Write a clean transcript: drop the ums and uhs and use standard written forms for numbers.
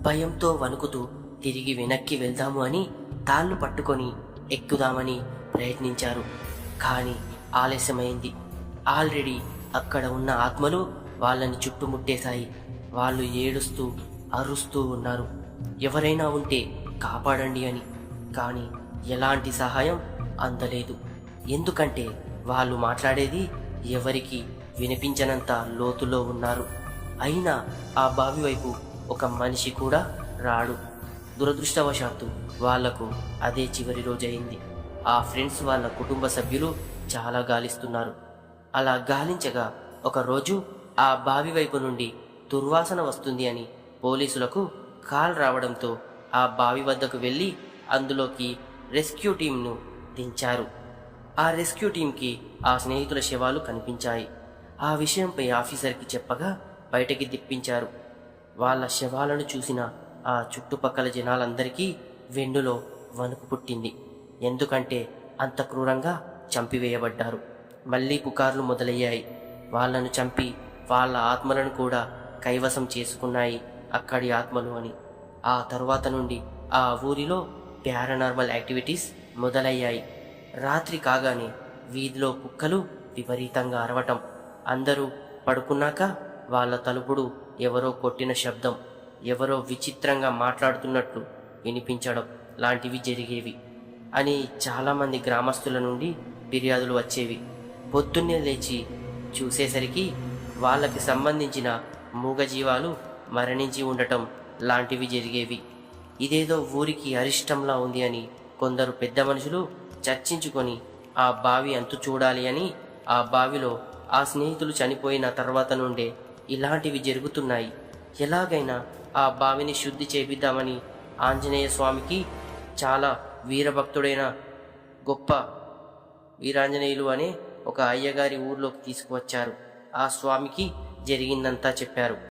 భయంతో వణుకుతూ తిరిగి వెనక్కి వెళ్దాము అని తాళ్ళు పట్టుకొని ఎక్కుదామని ప్రయత్నించారు. కానీ ఆలస్యమైంది. ఆల్రెడీ అక్కడ ఉన్న ఆత్మలు వాళ్ళని చుట్టుముట్టేశాయి. వాళ్ళు ఏడుస్తూ అరుస్తూ ఉన్నారు, ఎవరైనా ఉంటే కాపాడండి అని. కానీ ఎలాంటి సహాయం అందలేదు. ఎందుకంటే వాళ్ళు మాట్లాడేది ఎవరికి వినిపించనంత లోతులో ఉన్నారు. అయినా ఆ బావి వైపు ఒక మనిషి కూడా రాడు. దురదృష్టవశాత్తు వాళ్లకు అదే చివరి రోజయింది. ఆ ఫ్రెండ్స్ వాళ్ళ కుటుంబ సభ్యులు చాలా గాలిస్తున్నారు. అలా గాలించగా ఒకరోజు ఆ బావి వైపు నుండి దుర్వాసన వస్తుంది అని పోలీసులకు కాల్ రావడంతో ఆ బావి వద్దకు వెళ్ళి అందులోకి రెస్క్యూ టీంను దించారు. ఆ రెస్క్యూ టీంకి ఆ స్నేహితుల శవాలు కనిపించాయి. ఆ విషయంపై ఆఫీసర్కి చెప్పగా బయటకి దిప్పించారు. వాళ్ళ శవాలను చూసిన ఆ చుట్టుపక్కల జనాలందరికీ వెన్నులో వణుకు పుట్టింది. ఎందుకంటే అంత క్రూరంగా చంపివేయబడ్డారు. మళ్ళీ పుకార్లు మొదలయ్యాయి. వాళ్లను చంపి వాళ్ళ ఆత్మలను కూడా కైవసం చేసుకున్నాయి అక్కడి ఆత్మలు అని. ఆ తరువాత నుండి ఆ ఊరిలో పారానార్మల్ యాక్టివిటీస్ మొదలయ్యాయి. రాత్రి కాగానే వీధిలో కుక్కలు విపరీతంగా అరవటం, అందరూ పడుకున్నాక వాళ్ళ తలుపుడు ఎవరో కొట్టిన శబ్దం, ఎవరో విచిత్రంగా మాట్లాడుతున్నట్లు వినిపించడం లాంటివి జరిగేవి అని చాలామంది గ్రామస్తుల నుండి ఫిర్యాదులు వచ్చేవి. పొద్దున్నే లేచి చూసేసరికి వాళ్ళకి సంబంధించిన మూగజీవాలు మరణించి ఉండటం లాంటివి జరిగేవి. ఇదేదో ఊరికి అరిష్టంలా ఉంది అని కొందరు పెద్ద మనుషులు చర్చించుకొని ఆ బావి అంతు చూడాలి అని ఆ బావిలో ఆ స్నేహితులు చనిపోయిన తర్వాత నుండే ఇలాంటివి జరుగుతున్నాయి, ఎలాగైనా ఆ బావిని శుద్ధి చేపిద్దామని ఆంజనేయ స్వామికి చాలా వీరభక్తుడైన గొప్ప వీరాంజనేయులు అనే ఒక అయ్యగారి ఊర్లోకి తీసుకువచ్చారు. ఆ స్వామికి జరిగిందంతా చెప్పారు.